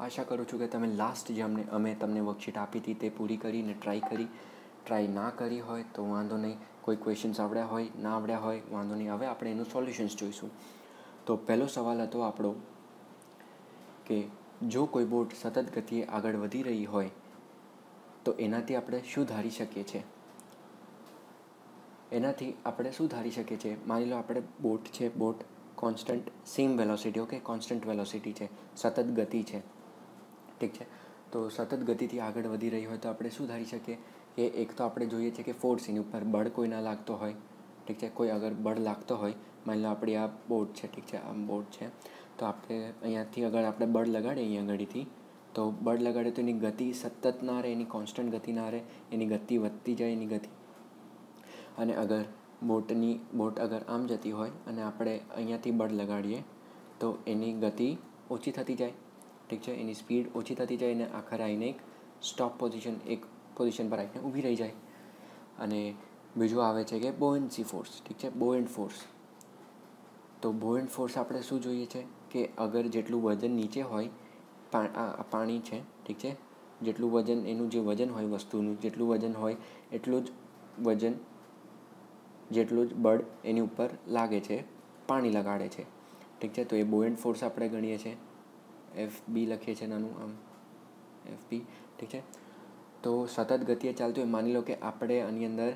આશા કરું છું કે તમે લાસ્ટ જે અમે તમને વર્કશીટ આપી હતી તે પૂરી કરીને ટ્રાય ના કરી હોય તો વાંધો નહીં, કોઈ ક્વેશ્ચન્સ આવડ્યા હોય ના આવડ્યા હોય વાંધો નહીં. હવે આપણે એનું સોલ્યુશન્સ જોઈશું. તો પહેલો સવાલ હતો આપણો કે જો કોઈ બોટ સતત ગતિએ આગળ વધી રહી હોય તો એનાથી આપણે શું ધારી શકીએ છીએ? માની લો આપણે બોટ છે, boat constant same velocity, okay, constant velocity છે, સતત ગતિ છે, ઠીક છે. તો સતત ગતિથી આગળ વધી રહી હોય તો આપણે શું ધારી શકીએ કે એક તો આપણે જોઈએ છે કે ફોર્સ, એની ઉપર બળ કોઈ ના લાગતો હોય, ઠીક છે. કોઈ અગર બળ લાગતો હોય, માની લો આપણી આ બોટ છે, ઠીક છે, આ બોટ છે, તો આપણે અહીંયાથી અગર આપણે બળ લગાડીએ અહીંયા આગળથી, તો બળ લગાડે તો એની ગતિ સતત ના રહે, એની કોન્સ્ટન્ટ ગતિ ના રહે, એની ગતિ વધતી જાય એની ગતિ. અને અગર બોટ અગર આમ જતી હોય અને આપણે અહીંયાથી બળ લગાડીએ તો એની ગતિ ઓછી થતી જાય, ઠીક છે, એની સ્પીડ ઓછી થતી જાય અને આખરે આવીને એક પોઝિશન પર આવીને ઊભી રહી જાય. અને બીજું આવે છે કે બોયન્સી ફોર્સ, ઠીક છે, બોયન્ટ ફોર્સ. તો બોયન્ટ ફોર્સ આપણે શું જોઈએ છે કે અગર જેટલું વજન નીચે હોય, પાણી છે, ઠીક છે, જેટલું વજન એનું જે વજન હોય વસ્તુનું જેટલું વજન હોય એટલું જ બળ એની ઉપર લાગે છે, પાણી લગાડે છે, ઠીક છે. તો એ બોયન્ટ ફોર્સ આપણે ગણીએ છીએ, FB લખીએ છીએ નાનું આમ FB, ઠીક છે. તો સતત ગતિએ ચાલતું હોય, માની લો કે આપણે આની અંદર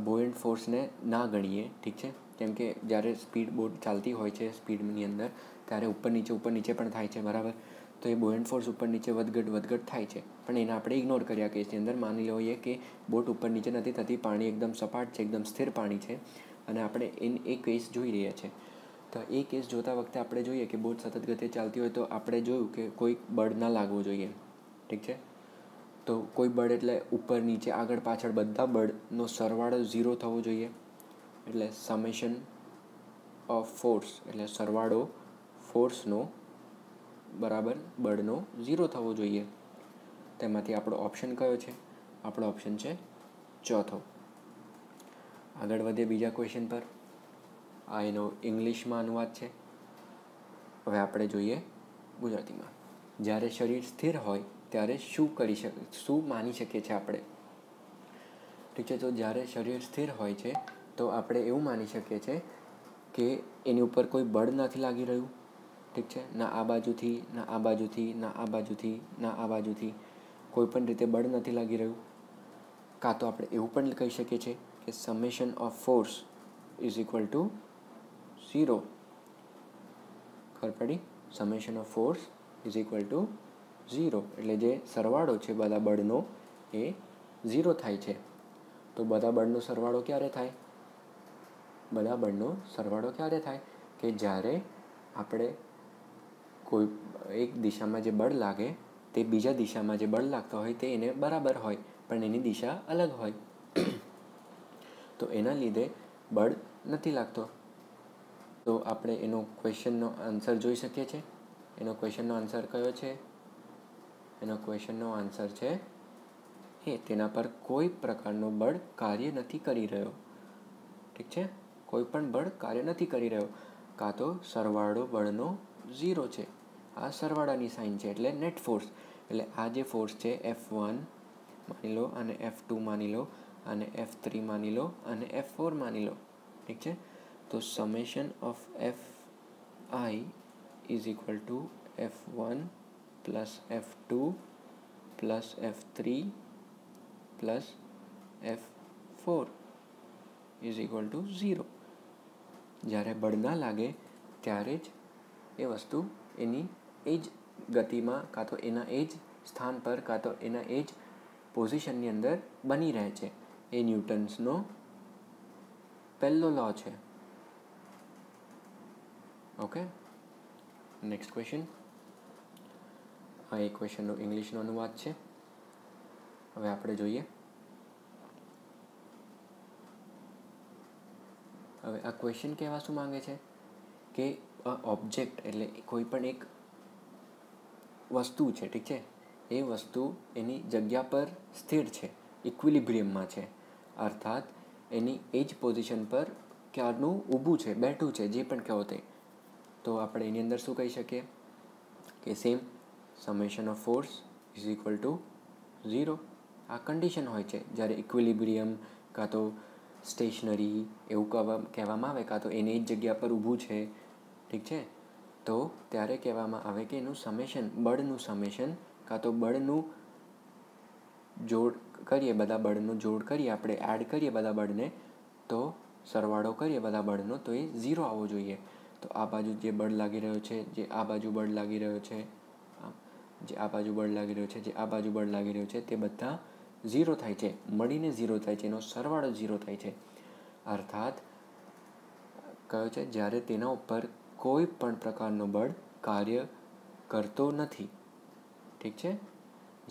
બોયન્ટ ફોર્સને ના ગણીએ, ઠીક છે, કેમ કે જ્યારે સ્પીડ બોટ ચાલતી હોય છે સ્પીડની અંદર ત્યારે ઉપર નીચે પણ થાય છે, બરાબર. તો એ બોયન્ટ ફોર્સ ઉપર નીચે વધઘટ થાય છે, પણ એને આપણે ઇગ્નોર કર્યા કેસની અંદર. માની લઈએ કે બોટ ઉપર નીચે નથી થતી, પાણી એકદમ સપાટ છે, એકદમ સ્થિર પાણી છે અને આપણે એ કેસ જોઈ રહ્યા છે. તો એ કેસ જોતા વખતે આપણે જોઈએ કે બોટ સતત ગતિએ ચાલતી હોય તો આપણે જોયું કે કોઈ બળ ના લાગવું જોઈએ, ઠીક છે. તો કોઈ બળ એટલે ઉપર નીચે આગળ પાછળ બધા બળનો સરવાળો 0 થવો જોઈએ. એટલે સમેશન ઓફ ફોર્સ એટલે સરવાળો ફોર્સનો બરાબર બળનો 0 થવો જોઈએ. તેમાંથી આપણો ઓપ્શન કયો છે? આપણો ઓપ્શન છે ચોથો. આગળ વધીએ બીજા ક્વેશ્ચન પર. આ એનો ઇંગ્લિશમાં અનુવાદ છે. હવે આપણે જોઈએ ગુજરાતીમાં. જ્યારે શરીર સ્થિર હોય ત્યારે શું માની શકીએ છીએ આપણે? ઠીક છે. તો જ્યારે શરીર સ્થિર હોય છે તો આપણે એવું માની શકીએ છીએ કે એની ઉપર કોઈ બળ નથી લાગી રહ્યું, ઠીક છે. ના આ બાજુથી, ના આ બાજુથી, ના આ બાજુથી, ના આ બાજુથી કોઈ પણ રીતે બળ નથી લાગી રહ્યું. કાં તો આપણે એવું પણ કહી શકીએ છીએ કે summation of force is equal to 0. ખબર પડી? Summation of force is equal to 0 એટલે જે સરવાળો છે બધા બળનો એ 0 થાય છે. તો બધા બળનો સરવાળો ક્યારે થાય? બધા બળનો સરવાળો ક્યારે થાય કે જ્યારે આપણે કોઈ એક દિશામાં જે બળ લાગે તે બીજા દિશામાં જે બળ લાગતો હોય તે એને બરાબર હોય, પણ એની દિશા અલગ હોય. તો એના લીધે બળ નથી લાગતો. તો આપણે એનો ક્વેશ્ચનનો આન્સર જોઈ શકીએ છીએ. એનો ક્વેશ્ચનનો આન્સર કયો છે? એનો ક્વેશ્ચનનો આન્સર છે તેના પર કોઈ પ્રકારનો બળ કાર્ય નથી કરી રહ્યો, ઠીક છે. કોઈ પણ બળ કાર્ય નથી કરી રહ્યો. કાં તો સરવાળો બળનો 0 છે. આ સરવાળાની સાઇન છે એટલે નેટ ફોર્સ. એટલે આ જે ફોર્સ છે F1 માની લો, અને F2 માની લો, અને F3 માની લો, અને F4 માની લો, ઠીક છે. તો summation of Fi is equal two F1 plus F2 plus F3 plus F4 is equal to 0. જ્યારે બળ ના લાગે ત્યારે જ એ વસ્તુ એની એ જ ગતિમાં કાં તો એના એ જ સ્થાન પર કાં તો એના એ જ પોઝિશનની અંદર બની રહે છે. એ ન્યૂટન્સનો પહેલો લો છે. Okay, next question. હા, એ ક્વેશ્ચનનો ઇંગ્લિશનો અનુવાદ છે. હવે આપણે જોઈએ. હવે આ ક્વેશ્ચન કહેવા શું માંગે છે કે ઓબ્જેક્ટ એટલે કોઈ પણ એક વસ્તુ છે, ઠીક છે, એ વસ્તુ એની જગ્યા પર સ્થિર છે, ઇક્વિલિબ્રિયમમાં છે, અર્થાત એની એ જ પોઝિશન પર ક્યારનું ઊભું છે, બેઠું છે, જે પણ કહો તે. તો આપણે એની અંદર શું કહી શકીએ કે sum summation of force is equal to 0. આ કન્ડિશન હોય છે જ્યારે ઇક્વિલિબ્રિયમ કાં તો સ્ટેશનરી એવું કહેવામાં આવે, કાં તો એની જ જગ્યા પર ઊભું છે, ઠીક છે, તો ત્યારે કહેવામાં આવે કે એનું સમેશન, બળનું સમેશન કાં તો બળનું જોડ કરીએ, બધા બળનું જોડ કરીએ, આપણે એડ કરીએ બધા બળને, તો સરવાળો કરીએ બધા બળનો, તો એ 0 આવવો જોઈએ. તો આ બાજુ જે બળ લાગી રહ્યો છે, જે આ બાજુ બળ લાગી રહ્યો છે, જે આ બાજુ બળ લાગી રહ્યો છે, જે આ બાજુ બળ લાગી રહ્યો છે, તે બધા 0 થાય છે, મળીને 0 થાય છે, એનો સરવાળો 0 થાય છે. અર્થાત કયો છે, જ્યારે તેના ઉપર કોઈ પણ પ્રકારનો બળ કાર્ય કરતો નથી, ઠીક છે,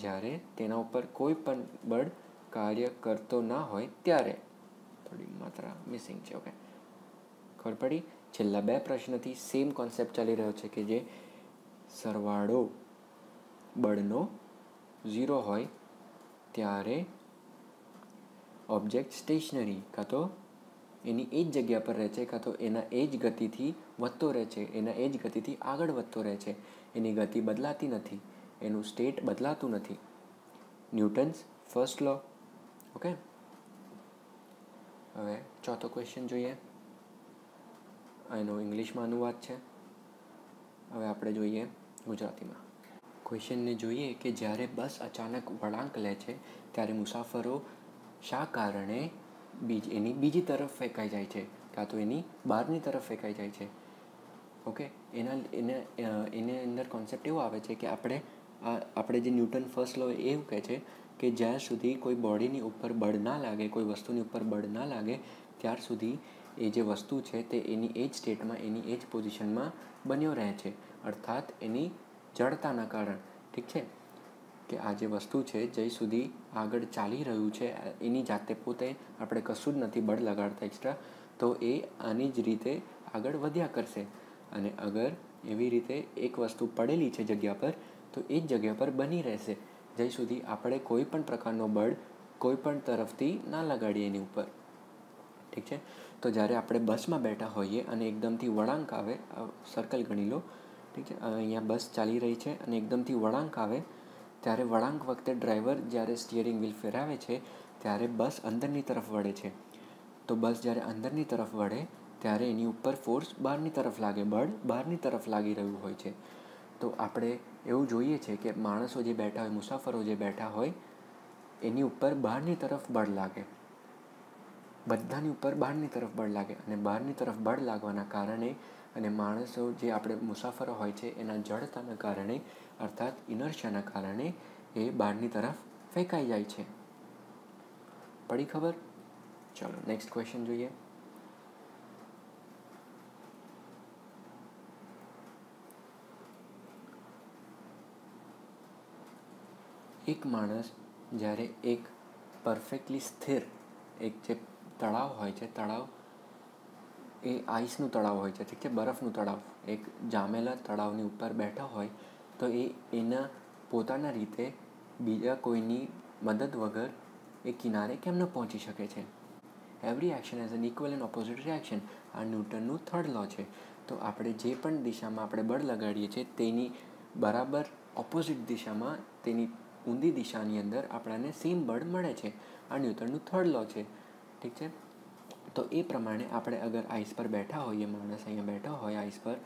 જ્યારે તેના ઉપર કોઈ પણ બળ કાર્ય કરતો ના હોય ત્યારે. થોડી માત્રા મિસિંગ છે. ઓકે, ખબર પડી? છેલ્લા 2 પ્રશ્નથી સેમ કોન્સેપ્ટ ચાલી રહ્યો છે કે જે સરવાળો બળનો 0 હોય ત્યારે ઓબ્જેક્ટ સ્ટેશનરી કાં તો એની એ જ જગ્યા પર રહે છે, કાં તો એના એ જ ગતિથી વધતો રહે છે, એના એ જ ગતિથી આગળ વધતો રહે છે, એની ગતિ બદલાતી નથી, એનું સ્ટેટ બદલાતું નથી. ન્યૂટન્સ ફર્સ્ટ લો. ઓકે, હવે ચોથો ક્વેશ્ચન જોઈએ. એનો ઇંગ્લિશમાં અનુવાદ છે. હવે આપણે જોઈએ ગુજરાતીમાં. ક્વેશ્ચનને જોઈએ કે જ્યારે બસ અચાનક વળાંક લે છે ત્યારે મુસાફરો શા કારણે એની બીજી તરફ ફેંકાઈ જાય છે, કાં તો એની બહારની તરફ ફેંકાઈ જાય છે. ઓકે, એને અંદર કોન્સેપ્ટ એવો આવે છે કે આપણે જે ન્યૂટન ફર્સ્ટ લો એવું કહે છે કે જ્યાં સુધી કોઈ બોડીની ઉપર બળ ના લાગે, કોઈ વસ્તુની ઉપર બળ ના લાગે, ત્યાર સુધી એ જે વસ્તુ છે તે એની એ જ સ્ટેટમાં, એની એ જ પોઝિશનમાં બન્યો રહે છે. અર્થાત એની જડતાના કારણ, ઠીક છે, કે આ જે વસ્તુ છે જ્યાં સુધી આગળ ચાલી રહ્યું છે એની જાતે પોતે, આપણે કશું જ નથી બળ લગાડતા એક્સ્ટ્રા, તો એ આની જ રીતે આગળ વધ્યા કરશે. અને અગર એવી રીતે એક વસ્તુ પડેલી છે જગ્યા પર, તો એ જ જગ્યા પર બની રહેશે જ્યાં સુધી આપણે કોઈ પણ પ્રકારનો બળ કોઈ પણ તરફથી ના લગાડીએ એની ઉપર, ઠીક છે. તો જ્યારે આપણે બસમાં બેઠા હોઈએ અને એકદમથી વળાંક આવે, સર્કલ ગણી લો, ઠીક છે, અહીંયા બસ ચાલી રહી છે અને એકદમથી વળાંક આવે, ત્યારે વળાંક વખતે ડ્રાઈવર જ્યારે સ્ટિયરિંગ વ્હીલ ફેરવે છે ત્યારે બસ અંદરની તરફ વળે છે. તો બસ જ્યારે અંદરની તરફ વળે ત્યારે એની ઉપર ફોર્સ બહારની તરફ લાગે, બળ બહારની તરફ લાગી રહ્યું હોય છે. તો આપણે એવું જોઈએ છે કે માણસો જે બેઠા હોય, મુસાફરો જે બેઠા હોય, એની ઉપર બહારની તરફ બળ લાગે, બધાની ઉપર બહારની તરફ બળ લાગે, અને બહારની તરફ બળ લાગવાના કારણે અને માણસો જે આપણે મુસાફરો હોય છે એના જડતાના કારણે, અર્થાત ઇનર્શિયાના કારણે એ બહારની તરફ ફેંકાઈ જાય છે. પડી ખબર? ચાલો નેક્સ્ટ ક્વેશ્ચન જોઈએ. એક માણસ જ્યારે એક પરફેક્ટલી સ્થિર એક જે તળાવ હોય છે, તળાવ એ આઈસનું તળાવ હોય છે, ઠીક છે, બરફનું તળાવ, એક જામેલા તળાવની ઉપર બેઠા હોય, તો એના પોતાના રીતે બીજા કોઈની મદદ વગર એ કિનારે કેમ ન પહોંચી શકે છે? Every action as an equal and opposite reaction. આ ન્યૂટનનું થર્ડ લો છે. તો આપણે જે પણ દિશામાં આપણે બળ લગાડીએ છીએ તેની બરાબર ઓપોઝિટ દિશામાં, તેની ઊંધી દિશાની અંદર આપણને સેમ બળ મળે છે. આ ન્યૂટનનું થર્ડ લો છે, ઠીક છે. તો એ પ્રમાણે આપણે અગર આઈસ પર બેઠા હોઈએ, માણસ અહીંયા બેઠો હોય આઈસ પર,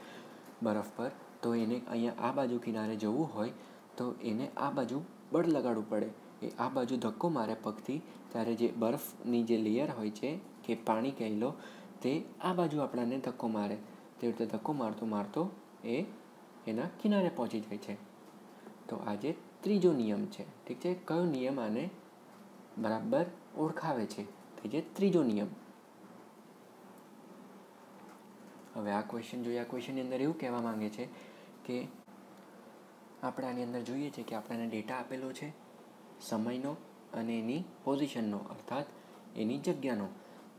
બરફ પર, તો એને અહીંયા આ બાજુ કિનારે જવું હોય તો એને આ બાજુ બળ લગાડવું પડે. એ આ બાજુ ધક્કો મારે પગથી, ત્યારે જે બરફની જે લેયર હોય છે કે પાણી કહી લો, તે આ બાજુ આપણને ધક્કો મારે. તે રીતે ધક્કો મારતો મારતો એ એના કિનારે પહોંચી જાય છે. તો આ જે ત્રીજો નિયમ છે, ઠીક છે. કયો નિયમ આને બરાબર ઓળખાવે છે? તે જે ત્રીજો નિયમ. હવે આ ક્વેશ્ચન જોઈએ. આ ક્વેશ્ચનની અંદર એવું કહેવા માંગે છે કે આપણે આની અંદર જોઈએ છે કે આપણને ડેટા આપેલો છે સમયનો અને એની પોઝિશનનો, અર્થાત એની જગ્યાનો.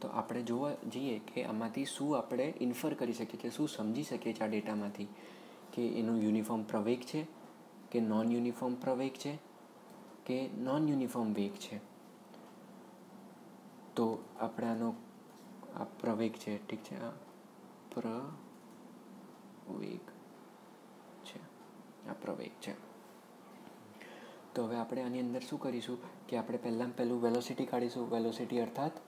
તો આપણે જોવા જઈએ કે આમાંથી શું આપણે ઇન્ફર કરી શકીએ છીએ, શું સમજી શકીએ છીએ આ ડેટામાંથી, કે એનું યુનિફોર્મ પ્રવેગ છે કે નોન યુનિફોર્મ પ્રવેગ છે કે નોન યુનિફોર્મ વેગ છે. તો આપણે આનો આ પ્રવેગ છે, ઠીક છે, આ પ્રવેગ છે, આ પ્રવેગ છે. તો હવે આપણે આની અંદર શું કરીશું કે આપણે પહેલું વેલોસિટી કાઢીશું. વેલોસિટી અર્થાત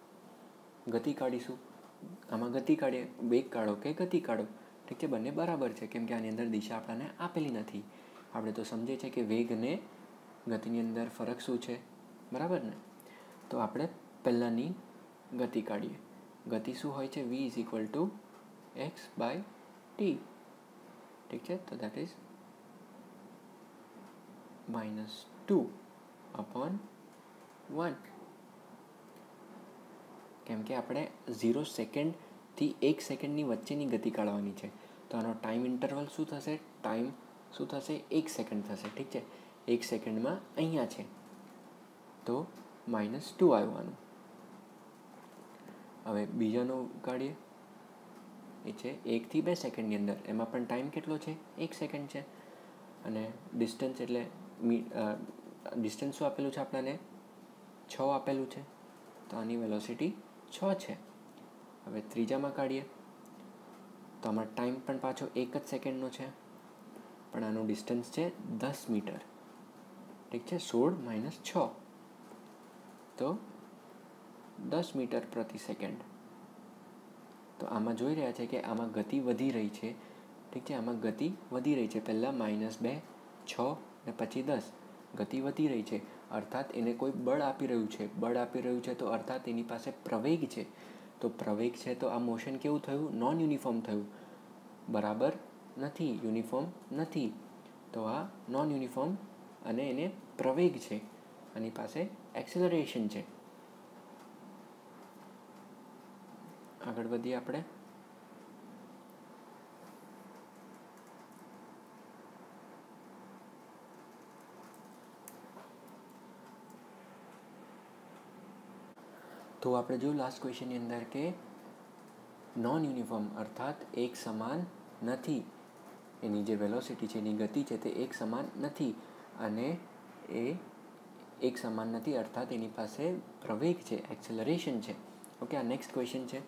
ગતિ કાઢીશું. આમાં ગતિ કાઢીએ, વેગ કાઢો કે ગતિ કાઢો, ઠીક છે, બંને બરાબર છે કેમ કે આની અંદર દિશા આપણને આપેલી નથી. આપણે તો સમજીએ છીએ કે વેગ અને ગતિની અંદર ફરક શું છે, બરાબર ને. તો આપણે પહેલાંની ગતિ કાઢીએ. ગતિ શું હોય છે? v = x/t, ઠીક છે. તો દેટ ઇઝ -2/1, કેમ કે આપણે 0 સેકન્ડથી 1 સેકન્ડની વચ્ચેની ગતિ કાઢવાની છે. તો આનો ટાઈમ ઇન્ટરવલ શું થશે? ટાઈમ શું થશે? 1 સેકન્ડ થશે, ઠીક છે. 1 સેકન્ડમાં અહીંયા છે તો -2 આવવાનું. હવે બીજાનું કાઢીએ, એ છે 1 થી 2 સેકન્ડની અંદર. એમાં પણ ટાઈમ કેટલો છે? 1 સેકન્ડ છે. અને ડિસ્ટન્સ એટલે ડિસ્ટન્સ શું આપેલું છે આપણને? 6 આપેલું છે. તો આની વેલોસિટી 6 છે. હવે ત્રીજામાં કાઢીએ તો આમાં ટાઈમ પણ પાછો 1 જ સેકન્ડનો છે, પણ આનું ડિસ્ટન્સ છે 10 મીટર, ઠીક છે. 16 - 6 તો 10 મીટર પ્રતિ સેકન્ડ. તો આમાં જોઈ રહ્યા છે કે આમાં ગતિ વધી રહી છે, ઠીક છે. આમાં ગતિ વધી રહી છે. પહેલાં -2, 6 ને પછી 10. ગતિ વધી રહી છે અર્થાત એને કોઈ બળ આપી રહ્યું છે. બળ આપી રહ્યું છે તો અર્થાત એની પાસે પ્રવેગ છે. તો પ્રવેગ છે તો આ મોશન કેવું થયું? નોન યુનિફોર્મ થયું, બરાબર નથી, યુનિફોર્મ નથી. તો આ નોન યુનિફોર્મ અને એને પ્રવેગ છે. આની પાસે એક્સેલરેશન છે. આગળ વધીએ આપણે. તો આપણે જોયું લાસ્ટ ક્વેશ્ચનની અંદર કે નોન યુનિફોર્મ અર્થાત એક સમાન નથી. એની જે વેલોસિટી છે, એની ગતિ છે તે એક સમાન નથી, અને એ એક સમાન નથી અર્થાત એની પાસે પ્રવેગ છે, એક્સેલરેશન છે. ઓકે, આ નેક્સ્ટ ક્વેશ્ચન છે.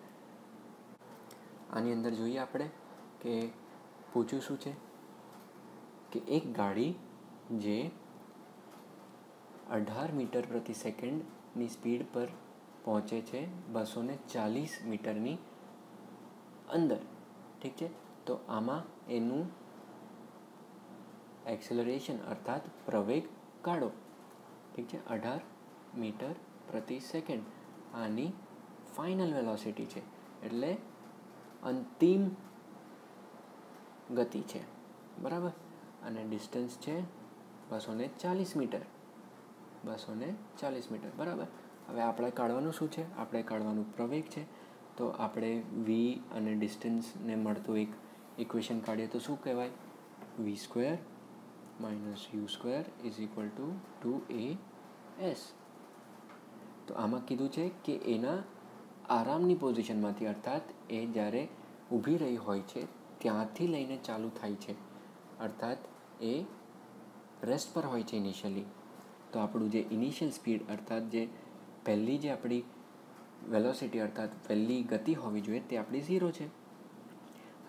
આની અંદર જોઈએ આપણે કે પૂછ્યું શું છે કે એક ગાડી જે 18 મીટર પ્રતિ સેકન્ડની સ્પીડ પર પહોંચે છે 240 મીટરની અંદર, ઠીક છે. તો આમાં એનું એક્સેલરેશન અર્થાત પ્રવેગ કાઢો, ઠીક છે. 18 મીટર પ્રતિ સેકન્ડ આની ફાઇનલ વેલોસિટી છે, એટલે અંતિમ ગતિ છે, બરાબર. અને ડિસ્ટન્સ છે 240 મીટર, 240 મીટર, બરાબર. હવે આપણે કાઢવાનું શું છે? આપણે કાઢવાનું પ્રવેગ છે. તો આપણે વી અને ડિસ્ટન્સને મળતું એક ઇક્વેશન કાઢીએ તો શું કહેવાય? v² - u² = 2as. તો આમાં કીધું છે કે એના આરામની પોઝિશનમાંથી અર્થાત એ જ્યારે ઊભી રહી હોય છે ત્યાંથી લઈને ચાલુ થાય છે, અર્થાત એ રેસ્ટ પર હોય છે ઇનિશિયલી. તો આપણું જે ઇનિશિયલ સ્પીડ અર્થાત જે પહેલી જે આપણી વેલોસિટી અર્થાત પહેલી ગતિ હોવી જોઈએ તે આપણી 0 છે.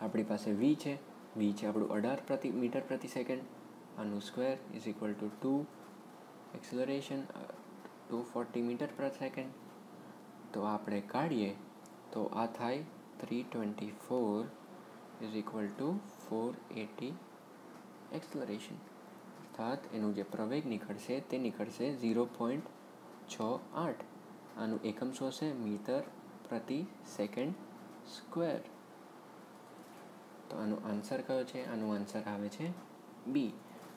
આપણી પાસે v છે આપણું 18 મીટર પ્રતિ સેકન્ડ. આનું સ્ક્વેર = 2, એક્સેલરેશન 240 મીટર પર સેકન્ડ. તો આપણે કાઢીએ તો આ થાય 324 = 480 એક્સેલરેશન, અર્થાત એનું જે પ્રવેગ નીકળશે તે નીકળશે 0.68. આનું એકમ શું હશે? મીટર પ્રતિ સેકન્ડ સ્ક્વેર. તો આનો આન્સર કયો છે? આનો આન્સર આવે છે બી.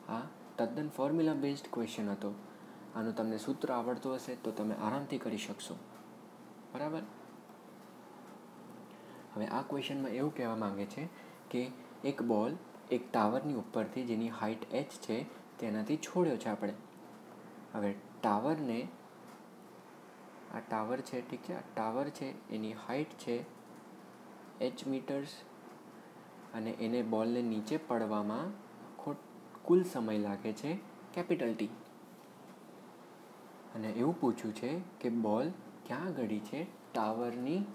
આ તદ્દન ફોર્મ્યુલા બેઝડ ક્વેશ્ચન હતો. આનું તમને સૂત્ર આવડતું હશે તો તમે આરામથી કરી શકશો, બરાબર. હવે આ ક્વેશ્ચનમાં એવું કહેવા માંગે છે કે એક બોલ એક ટાવરની ઉપરથી જેની હાઇટ h છે તેનાથી છોડ્યો છે આપણે. હવે ટાવરને, આ ટાવર છે, ઠીક છે. આ ટાવર છે એની હાઇટ છે h મીટર્સ, અને એને બોલને નીચે પડવામાં કુલ સમય લાગે છે T. અને એવું પૂછ્યું છે કે બોલ ક્યાં ગળી છે? ટાવરની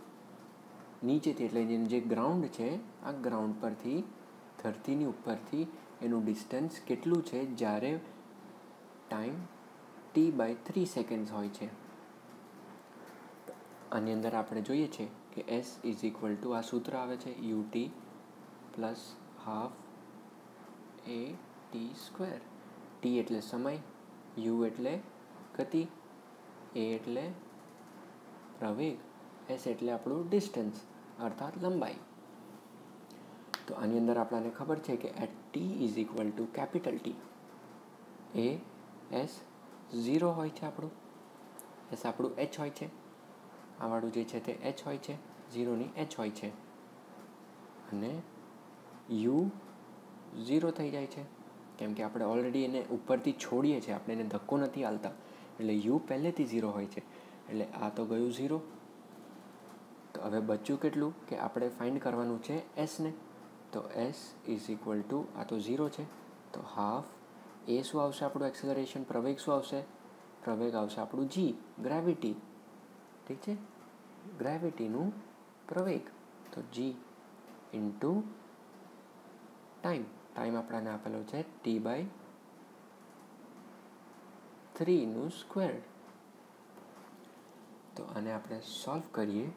નીચેથી, એટલે જે ગ્રાઉન્ડ છે આ ગ્રાઉન્ડ પરથી, ધરતીની ઉપરથી એનું ડિસ્ટન્સ કેટલું છે જ્યારે ટાઈમ t/3 સેકન્ડ્સ હોય છે. આની અંદર આપણે જોઈએ છે કે s ઇઝ ઇક્વલ ટુ, આ સૂત્ર આવે છે ut plus half a t square. t એટલે સમય, u એટલે ગતિ, a એટલે પ્રવેગ, s એટલે આપણું ડિસ્ટન્સ અર્થાત લંબાઈ. તો આની અંદર આપણને ખબર છે કે at t is equal to capital T, એ s 0 હોય છે, આપણું s આપણું h હોય છે, આવાળું જે છે તે h હોય છે, 0ની h હોય છે, અને u 0 થઈ જાય છે કેમ કે આપણે ઓલરેડી એને ઉપરથી છોડીએ છીએ, આપણે એને ધક્કો નથી આલતા, એટલે u પહેલેથી 0 હોય છે, એટલે આ તો ગયું 0. તો હવે બચ્યું કેટલું કે આપણે ફાઇન્ડ કરવાનું છે એસને. તો s ઇઝ ઇક્વલ ટુ, આ તો 0 છે, તો હાફ એ શું આવશે આપણું એક્સેલરેશન, પ્રવેગ શું આવશે, પ્રવેગ આવશે આપણું g, ગ્રેવિટી. ઠીક છે, ગ્રેવિટીનું પ્રવેગ, તો g ઇન્ટુ ટાઈમ. ટાઈમ આપણને આપેલો છે t/3 સ્ક્વેર. તો આને આપણે સોલ્વ કરીએ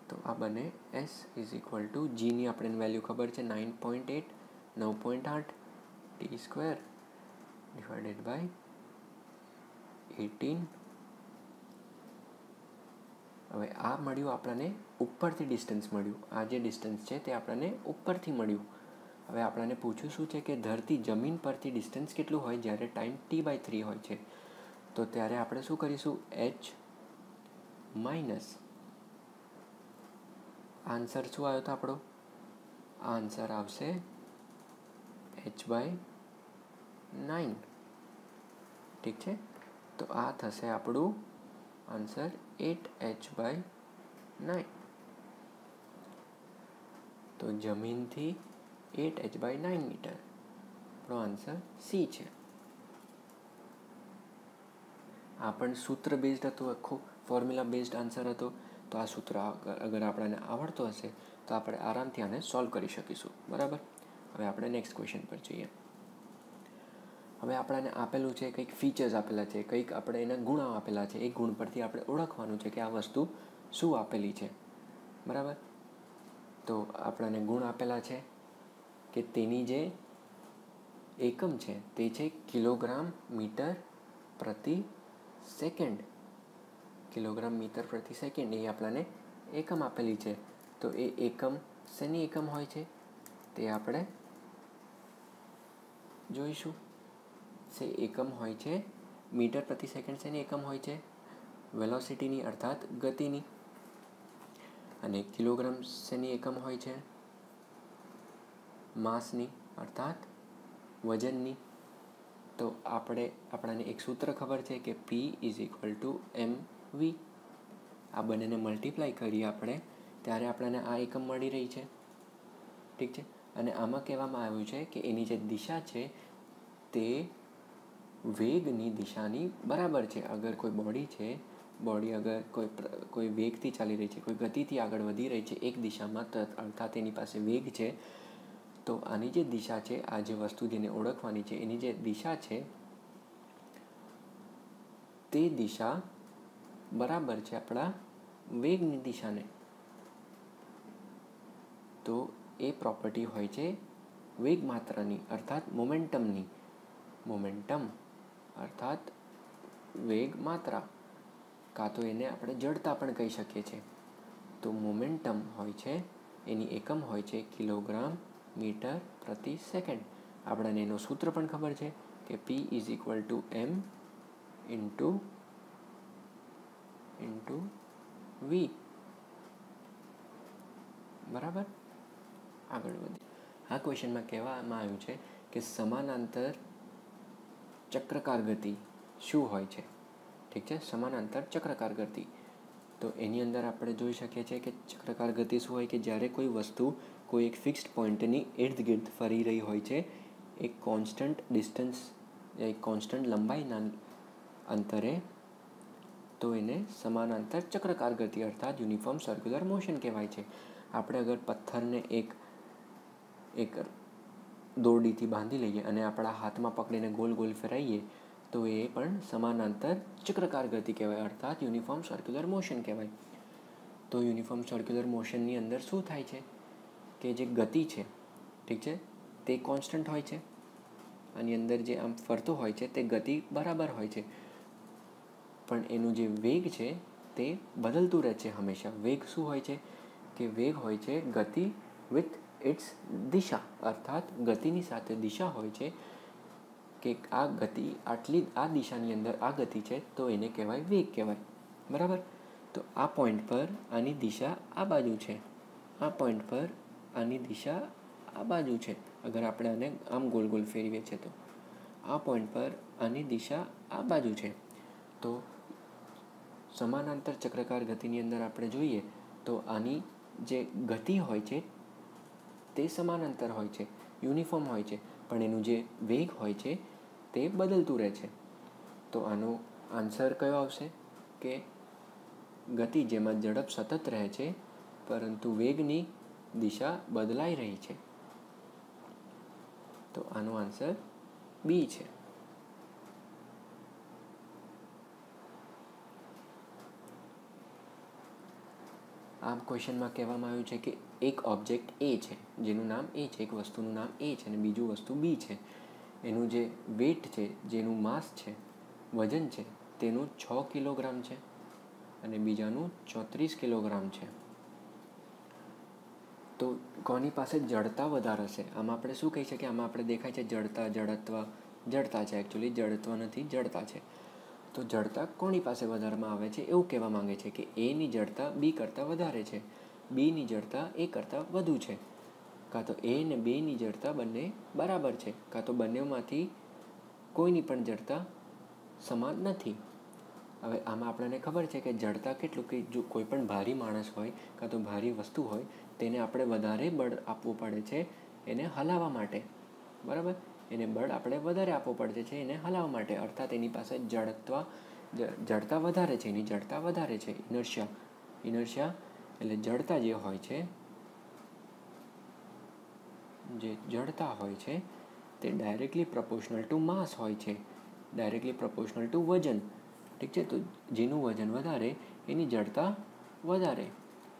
તો આ બને s ઇઝ ઇક્વલ ટુ, જીની આપણને વેલ્યુ ખબર છે 9.8, 9.8 t સ્ક્વેર ડિવાઇડેડ બાય 18. હવે આ મળ્યું આપણને ઉપરથી ડિસ્ટન્સ મળ્યું, આ જે ડિસ્ટન્સ છે તે આપણને ઉપરથી મળ્યું. હવે આપણને પૂછ્યું શું છે કે ધરતી જમીન પરથી ડિસ્ટન્સ કેટલું હોય જ્યારે ટાઈમ t/3 હોય છે. તો ત્યારે આપણે શું કરીશું, h માઇનસ આન્સર શું આવ્યો હતો આપણો, આન્સર આવશે h/9. ઠીક છે, તો આ થશે આપણું આન્સર 8h/9. તો જમીનથી 8h/9 મીટર, આપણો આન્સર સી છે. આ પણ સૂત્ર બેઝડ હતું, આખું ફોર્મ્યુલા બેઝડ આન્સર હતો. તો આ સૂત્ર અગર આપણને આવડતો હશે તો આપણે આરામથી આને સોલ્વ કરી શકીશું. બરાબર. હવે આપણે નેક્સ્ટ ક્વેશ્ચન પર જઈએ. હવે આપણને આપેલું છે, કંઈક ફીચર્સ આપેલા છે, કંઈક આપણે એના ગુણ આપેલા છે, એ ગુણ પરથી આપણે ઓળખવાનું છે કે આ વસ્તુ શું આપેલી છે. બરાબર. તો આપણને ગુણ આપેલા છે કે તેની જે એકમ છે તે છે કિલોગ્રામ મીટર પ્રતિ સેકન્ડ. કિલોગ્રામ મીટર પ્રતિ સેકન્ડ એ આપણને એકમ આપેલી છે. તો એ એકમ શેની એકમ હોય છે તે આપણે જોઈશું. એકમ હોય છે મીટર પ્રતિ સેકન્ડ. શેની એકમ હોય છે, વેલોસિટીની અર્થાત ગતિની. અને કિલોગ્રામ શેની એકમ હોય છે, માસની અર્થાત વજનની. તો આપણને એક સૂત્ર ખબર છે કે p is equal two mv. આ બંનેને મલ્ટીપ્લાય કરીએ આપણે ત્યારે આપણને આ એકમ મળી રહી છે. ઠીક છે, અને આમાં કહેવામાં આવ્યું છે કે એની જે દિશા છે તે વેગની દિશાની બરાબર છે. અગર કોઈ બોડી છે, બોડી અગર કોઈ વેગથી ચાલી રહી છે, કોઈ ગતિથી આગળ વધી રહી છે એક દિશામાં, અર્થાત એની પાસે વેગ છે, તો આની જે દિશા છે, આ જે વસ્તુ જેને ઓળખવાની છે એની જે દિશા છે તે દિશા બરાબર છે આપણા વેગની દિશાને. તો એ પ્રોપર્ટી હોય છે વેગ માત્રાની અર્થાત મોમેન્ટમની. મોમેન્ટમ અર્થાત વેગ માત્રા, કાં તો એને આપણે જડતા પણ કહી શકીએ છીએ. તો મોમેન્ટમ હોય છે, એની એકમ હોય છે કિલોગ્રામ મીટર પ્રતિ સેકન્ડ. આપણને એનું સૂત્ર પણ ખબર છે કે p is equal two m into v. બરાબર. આગળ વધીએ. આ ક્વેશ્ચનમાં કહેવામાં આવ્યું છે કે સમાનાંતર ચક્રકાર ગતિ શું હોય છે. ઠીક છે, સમાનાંતર ચક્રકાર ગતિ. તો એની અંદર આપણે જોઈ શકીએ છીએ કે ચક્રકાર ગતિ શું હોય કે જ્યારે કોઈ વસ્તુ કોઈ એક ફિક્સ્ડ પોઈન્ટની ઇર્દ ગિર્દ ફરી રહી હોય છે એક કોન્સ્ટન્ટ ડિસ્ટન્સ, એક કોન્સ્ટન્ટ લંબાઈના અંતરે, તો એને સમાનાંતર ચક્રકાર ગતિ અર્થાત યુનિફોર્મ સર્ક્યુલર મોશન કહેવાય છે. આપણે અગર પથ્થરને એક દોરડીથી બાંધી લઈએ અને આપણા હાથમાં પકડીને ગોલ ગોલ ફેરવીએ તો એ પણ સમાંતર ચક્રકાર ગતિ કહેવાય, અર્થાત યુનિફોર્મ સર્ક્યુલર મોશન કહેવાય. તો યુનિફોર્મ સર્ક્યુલર મોશનની અંદર શું થાય છે કે જે ગતિ છે, ઠીક છે, તે કોન્સ્ટન્ટ હોય છે. આની અંદર જે આમ ફરતો હોય છે તે ગતિ બરાબર હોય છે, પણ એનું જે વેગ છે તે બદલતું રહે છે હંમેશા. વેગ શું હોય છે કે વેગ હોય છે ગતિ વિથ ઇટ્સ દિશા, અર્થાત ગતિની સાથે દિશા હોય છે કે આ ગતિ આ દિશાની અંદર આ ગતિ છે તો એને કહેવાય વેગ કહેવાય. બરાબર. તો આ પોઈન્ટ પર આની દિશા આ બાજુ છે, આ પોઈન્ટ પર આની દિશા આ બાજુ છે. અગર આપણે આને આમ ગોલ ગોલ ફેરવીએ છીએ તો આ પોઈન્ટ પર આની દિશા આ બાજુ છે. તો સમાંતર ચક્રકાર ગતિની અંદર આપણે જોઈએ તો આની જે ગતિ હોય છે તે સમાંતર હોય છે, યુનિફોર્મ હોય છે, પણ એનું જે વેગ હોય છે તે બદલતું રહે છે. તો આનો આન્સર કયો આવશે કે ગતિ જેમાં ઝડપ સતત રહે છે પરંતુ વેગની દિશા બદલાઈ રહી છે. તો આનો આન્સર બી છે. આ ક્વેશ્ચનમાં કહેવામાં આવ્યું છે કે એક ઓબ્જેક્ટ એ છે જેનું નામ એ છે, એક વસ્તુનું નામ એ છે અને બીજું વસ્તુ બી છે. એનું જે વેટ છે, જેનું માસ છે, વજન છે, તેનું 6 કિલોગ્રામ છે અને બીજાનું 34 કિલોગ્રામ છે. તો કોની પાસે જડતા વધારે હશે? આમાં આપણે શું કહી શકીએ? આમાં આપણે દેખાય છે જડતા, જડત્વ, જડતા છે. એકચ્યુઅલી જડત્વ નથી, જડતા છે. તો જડતા કોની પાસે વધારમાં આવે છે એવું કહેવા માંગે છે કે એની જડતા બી કરતાં વધારે છે, બીની જડતા એ કરતાં વધુ છે, કાં તો એ ને બેની જડતા બંને બરાબર છે, કાં તો બંનેમાંથી કોઈની પણ જડતા સમાન નથી. હવે આમાં આપણને ખબર છે કે જડતા કેટલું, કે જો કોઈ પણ ભારી માણસ હોય કાં તો ભારી વસ્તુ હોય તેને આપણે વધારે બળ આપવું પડે છે એને હલાવવા માટે. બરાબર. એને બળ આપણે વધારે આપવું પડે છે એને હલાવવા માટે, અર્થાત એની પાસે જડતા વધારે છે, એની જડતા વધારે છે. ઇનર્શિયા એટલે જડતા જે હોય છે, જે જડતા હોય છે તે ડાયરેક્ટલી પ્રપોર્શનલ ટુ માસ હોય છે, ડાયરેક્ટલી પ્રપોર્શનલ ટુ વજન. ઠીક છે. તો જેનું વજન વધારે એની જડતા વધારે.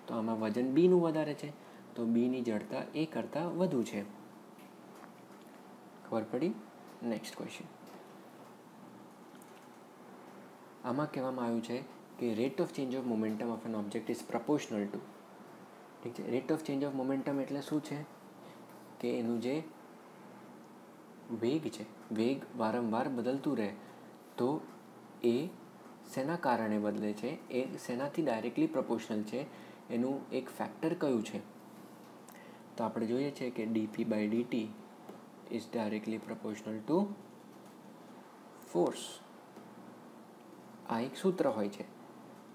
તો આમાં વજન બીનું વધારે છે તો બીની જડતા એ કરતાં વધુ છે. ખબર પડી? Next question. આમાં કહેવામાં આવ્યું છે કે rate of change of momentum of N object is proportional two. ઠીક છે. Rate of change of momentum એટલે શું છે કે એનું જે વેગ છે, વેગ વારંવાર બદલતું રહે તો એ શેના કારણે બદલે છે, એ શેનાથી ડાયરેક્ટલી પ્રપોર્શનલ છે, એનું એક ફેક્ટર કયું છે? તો આપણે જોઈએ છે કે dp/dt is directly proportional two force. આ એક સૂત્ર હોય છે.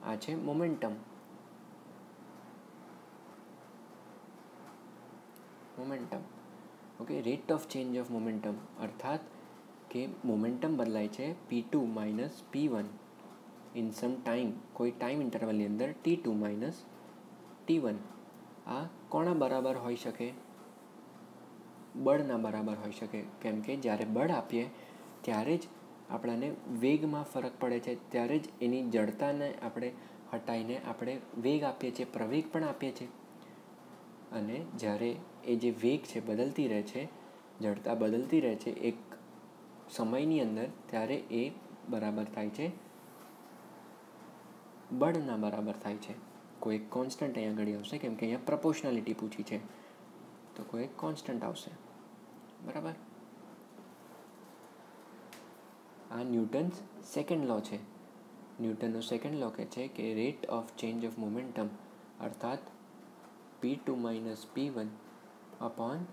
આ છે momentum. Okay. Rate of change of momentum અર્થાત કે મોમેન્ટમ બદલાય છે p2 minus p1 in some time, કોઈ ટાઈમ ઇન્ટરવલની અંદર t2 માઇનસ t1. આ કોના બરાબર હોઈ શકે? બળના બરાબર હોઈ શકે, કેમ કે જ્યારે બળ આપીએ ત્યારે જ આપણને વેગમાં ફરક પડે છે, ત્યારે જ એની જડતાને આપણે હટાવીને આપણે વેગ આપીએ છીએ, પ્રવેગ પણ આપીએ છીએ. અને જ્યારે એ જે વેગ છે બદલતી રહે છે, જડતા બદલતી રહે છે એક સમયની અંદર, ત્યારે એ બરાબર થાય છે, બળના બરાબર થાય છે. કોઈ એક કોન્સ્ટન્ટ અહીંયા આગળ આવશે, કેમ કે અહીંયા પ્રપોર્શનાલિટી પૂછી છે તો કોઈ એક કોન્સ્ટન્ટ આવશે. બરાબર. આ ન્યૂટન્સ સેકન્ડ લો છે. ન્યૂટનનો સેકન્ડ લો કહે છે કે rate of change of momentum અર્થાત p2 minus p1 upon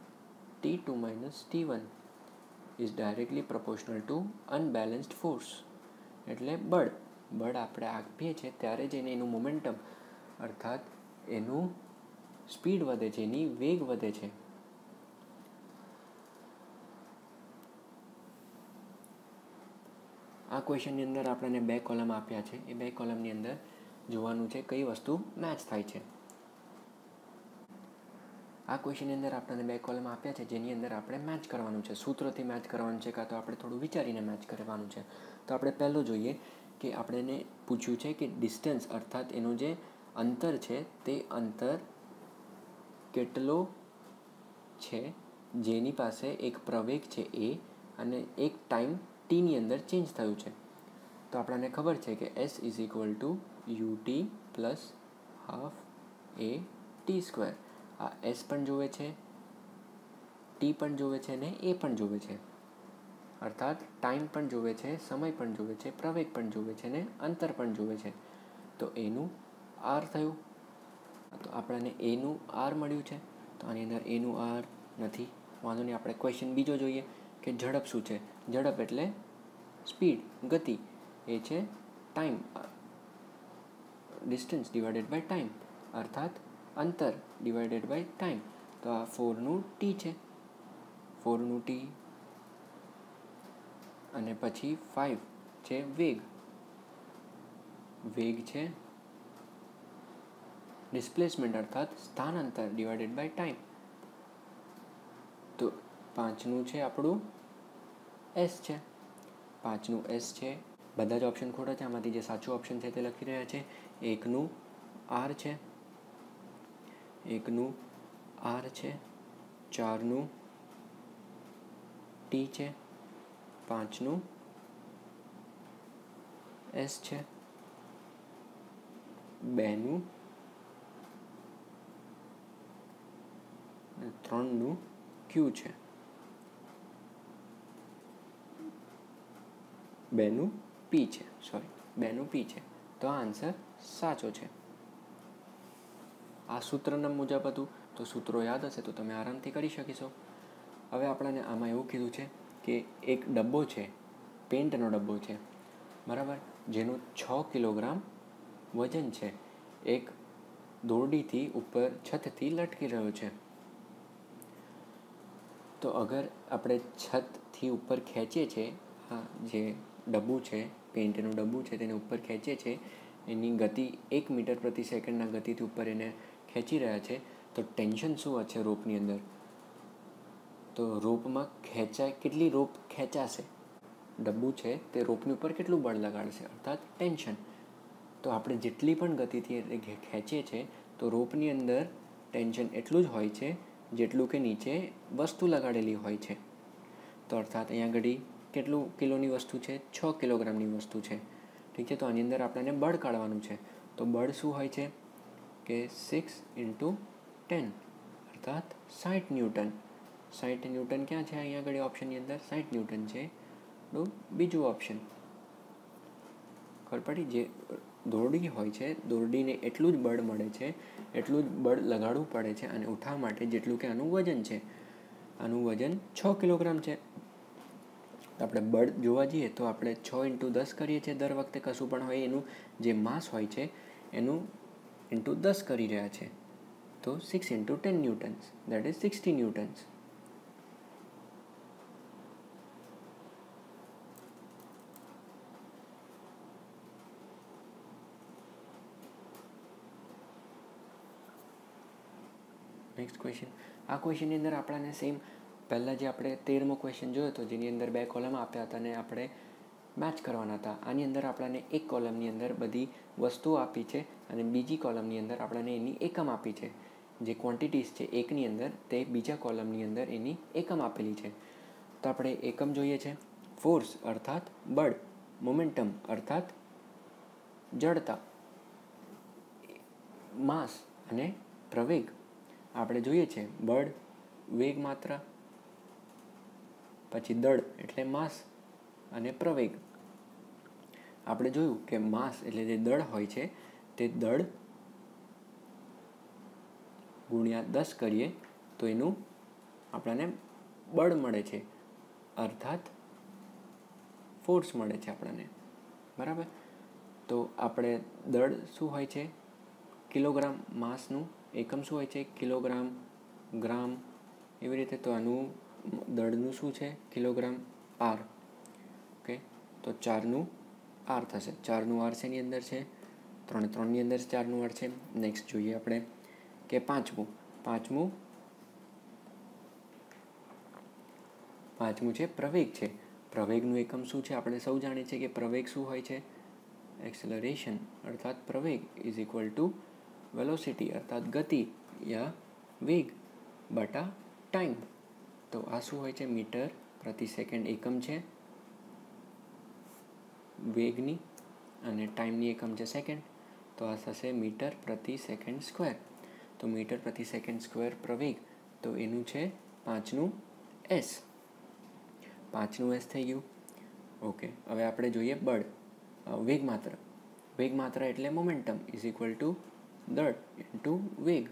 t2 minus t1 is directly proportional two unbalanced force. એટલે બળ આપણે આપીએ છીએ ત્યારે જ એનું મોમેન્ટમ અર્થાત એનું સ્પીડ વધે છે, એની વેગ વધે છે. આ ક્વેશ્ચનની અંદર આપણને 2 કોલમ આપ્યા છે. એ 2 કોલમની અંદર જોવાનું છે કઈ વસ્તુ મેચ થાય છે. આ ક્વેશ્ચનની અંદર આપણને 2 કોલમ આપ્યા છે, જેની અંદર આપણે મેચ કરવાનું છે, સૂત્રથી મેચ કરવાનું છે, કાં તો આપણે થોડું વિચારીને મેચ કરવાનું છે. તો આપણે પહેલું જોઈએ કે આપણે પૂછ્યું છે કે ડિસ્ટન્સ અર્થાત એનું જે અંતર છે તે અંતર કેટલો છે જેની પાસે એક પ્રવેગ છે એ અને એક ટાઈમ ટીની અંદર ચેન્જ થયું છે. તો આપણને ખબર છે કે S = ut પ્લસ હાફ એ ટી સ્ક્વેર. આ S પણ જોવે છે, ટી પણ જોવે છે ને એ પણ જોવે છે, અર્થાત ટાઈમ પણ જોવે છે, સમય પણ જોવે છે, પ્રવેગ પણ જોવે છે ને અંતર પણ જોવે છે. તો એનું આર થયું. તો આપણને એનું આર મળ્યું છે. તો આની અંદર એનું આર નથી, વાંધો નહીં. આપણે ક્વેશ્ચન બીજો જોઈએ કે ઝડપ શું છે. ઝડપ એટલે સ્પીડ, ગતિ. એ છે time, distance divided by time, અર્થાત અંતર ડિવાઇડેડ બાય ટાઈમ. તો આ 4નું ટી છે, 4નું ટી. અને પછી 5 છે વેગ. વેગ છે ડિસ્પ્લેસમેન્ટ અર્થાત સ્થાનાંતર ડિવાઇડેડ બાય ટાઈમ. તો 5નું છે આપણું એસ છે, 5નું એસ છે. બધા જ ઓપ્શન ખોટા છે, આમાંથી જે સાચું ઓપ્શન છે તે લખી રહ્યા છે. 1નું આર છે, 1નું આર છે, 4નું ટી છે, 5નું એસ છે, 2નું 3નું ક્યુ છે, 2નું પી છે, 2નું પી છે. તો આ આન્સર સાચો છે. આ સૂત્રના મુજબ હતું. તો સૂત્રો યાદ હશે તો તમે આરામથી કરી શકીશો. હવે આપણને આમાં એવું કીધું છે કે એક ડબ્બો છે, પેન્ટનો ડબ્બો છે, બરાબર, જેનું 6 કિલોગ્રામ વજન છે, એક દોરડીથી ઉપર છતથી લટકી રહ્યો છે. તો અગર આપણે છતથી ઉપર ખેંચીએ છીએ, આ જે ડબ્બું છે, પેન્ટનું ડબ્બું છે, તેને ઉપર ખેંચીએ છીએ, એની ગતિ 1 મીટર પ્રતિ સેકન્ડના ગતિથી ઉપર એને ખેંચી રહ્યા છે. તો ટેન્શન શું હશે રોપની અંદર? તો રોપમાં કેટલી રોપ ખેંચાશે, ડબ્બું છે તે રોપની ઉપર કેટલું બળ લગાડશે, અર્થાત ટેન્શન. તો આપણે જેટલી પણ ગતિથી ખેંચીએ છીએ તો રોપની અંદર ટેન્શન એટલું જ હોય છે જેટલું કે નીચે વસ્તુ લગાડેલી હોય છે. તો અર્થાત અહીંયા આગળ કેટલું કિલોની વસ્તુ છે? 6 કિલોગ્રામની વસ્તુ છે. ઠીક છે. તો આની અંદર આપણને બળ કાઢવાનું છે. તો બળ શું હોય છે કે 6 × 10 અર્થાત 60 ન્યૂટન. 60 ન્યૂટન ક્યાં છે અહીંયા આગળ ઓપ્શનની અંદર? 60 ન્યૂટન છે બીજું ઓપ્શન. ખબર પડી? જે દોરડી હોય છે, દોરડીને એટલું જ બળ મળે છે, એટલું જ બળ લગાડવું પડે છે અને ઉઠાવવા માટે જેટલું કે આનું વજન છે. આનું વજન 6 કિલોગ્રામ છે. તો આપણે બળ જોવા જઈએ તો આપણે 6 × 10 કરીએ છીએ દર વખતે કશું પણ હોય એનું જે માસ હોય છે એનું × 10 કરી રહ્યા છે. તો 6 × 10 Newton's, that is 60 Newton's. Next question. આ ક્વેશ્ચનની અંદર આપણને સેમ પહેલાં જે આપણે 13મો ક્વેશ્ચન જોયો હતો, જેની અંદર 2 કોલમ આપ્યા હતા અને આપણે મેચ કરવાના હતા. આની અંદર આપણને એક કોલમની અંદર બધી વસ્તુઓ આપી છે અને બીજી કોલમની અંદર આપણને એની એકમ આપી છે. જે ક્વોન્ટિટીઝ છે એકની અંદર તે બીજા કોલમની અંદર એની એકમ આપેલી છે. તો આપણે એકમ જોઈએ છે. ફોર્સ અર્થાત બળ, મોમેન્ટમ અર્થાત જડતા, માસ અને પ્રવેગ આપણે જોઈએ છે. બળ, વેગ માત્રા, પછી દળ એટલે માસ અને પ્રવેગ. આપણે જોયું કે માસ એટલે જે દળ હોય છે તે દળ ગુણ્યા 10 કરીએ તો એનું આપણને બળ મળે છે, અર્થાત ફોર્સ મળે છે આપણને, બરાબર. તો આપણે દળ શું હોય છે? કિલોગ્રામ. માસનું એકમ શું હોય છે? કિલોગ્રામ, ગ્રામ, એવી રીતે. તો આનું દળનું શું છે? કિલોગ્રામ. આર. ઓકે. તો 4નું આર થશે. 4નું આર શેની અંદર છે? 3ની અંદર 4નું આર છે. નેક્સ્ટ જોઈએ આપણે કે પાંચમું પાંચમું છે પ્રવેગ છે. પ્રવેગનું એકમ શું છે? આપણે સૌ જાણીએ છીએ કે પ્રવેગ શું હોય છે? એક્સેલરેશન અર્થાત પ્રવેગ ઇઝ ઇક્વલ ટુ વેલોસિટી અર્થાત ગતિ યા વેગ બટા ટાઈમ. તો આ શું હોય છે? મીટર પ્રતિ સેકન્ડ એકમ છે વેગની, અને ટાઈમની એકમ છે સેકન્ડ. તો આ થશે મીટર પ્રતિ સેકન્ડ સ્ક્વેર. તો મીટર પ્રતિ સેકન્ડ સ્ક્વેર પ્રવેગ, તો એનું છે 5નું એસ. 5નું એસ થઈ ગયું. ઓકે, હવે આપણે જોઈએ બળ. વેગમાત્ર. વેગમાત્ર એટલે મોમેન્ટમ ઇઝ ઇક્વલ ટુ દળ ઇન્ટુ વેગ.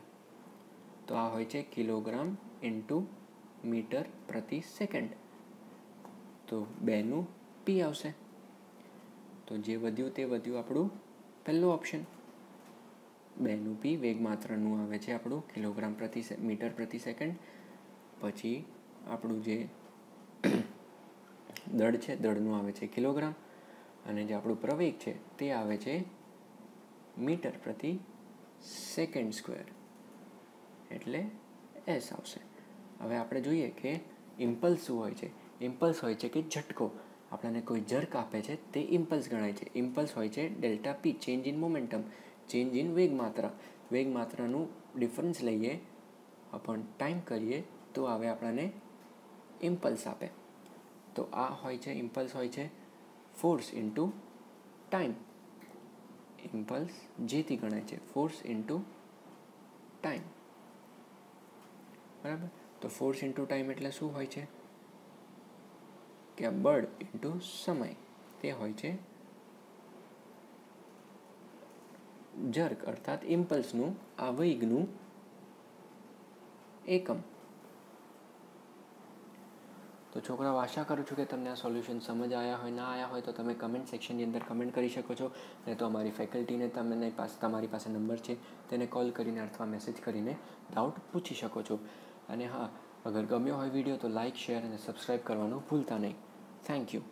તો આ હોય છે કિલોગ્રામ ઇન્ટુ મીટર પ્રતિ સેકન્ડ. તો 2નું પી આવશે. તો જે વધ્યું તે વધ્યું આપણું પહેલું ઓપ્શન. 2નું પી વેગમાત્રનું આવે છે આપણું કિલોગ્રામ પ્રતિ મીટર પ્રતિ સેકન્ડ. પછી આપણું જે દળ છે દળનું આવે છે કિલોગ્રામ, અને જે આપણું પ્રવેગ છે તે આવે છે મીટર પ્રતિ સેકન્ડ સ્ક્વેર, એટલે એસ આવશે. હવે આપણે જોઈએ કે ઇમ્પલ્સ શું હોય છે. ઇમ્પલ્સ હોય છે કે ઝટકો. આપણને કોઈ જર્ક આપે છે તે ઇમ્પલ્સ ગણાય છે. ઇમ્પલ્સ હોય છે delta p, change in momentum, change in વેગમાત્રા. વેગમાત્રાનું ડિફરન્સ લઈએ અપોન ટાઈમ કરીએ તો આવે આપણને ઇમ્પલ્સ આપે. તો આ હોય છે ઇમ્પલ્સ હોય છે ફોર્સ ઇન્ટુ ટાઈમ. ઇમ્પલ્સ જેથી ગણાય છે ફોર્સ ઇન્ટુ ટાઈમ. બરાબર. તો ફોર્સ ઇન્ટુ ટાઈમ એટલે શું હોય છે? કે આ બળ ઇન્ટુ સમય, તે હોય છે જર્ક અર્થાત ઇમ્પલ્સનું આ વેગનું એકમ. તો છોકરાઓ, આશા કરું છું કે તમને આ સોલ્યુશન સમજ આવ્યા હોય. ના આવ્યા હોય તો તમે કમેન્ટ સેક્શનની અંદર કમેન્ટ કરી શકો છો. અને તો અમારી ફેકલ્ટીને તમારી પાસે નંબર છે તેને કોલ કરીને અથવા મેસેજ કરીને ડાઉટ પૂછી શકો છો. અને હા, અગર ગમ્યો હોય વિડીયો તો લાઇક, શેર અને સબસ્ક્રાઈબ કરવાનું ભૂલતા નહીં. Thank you.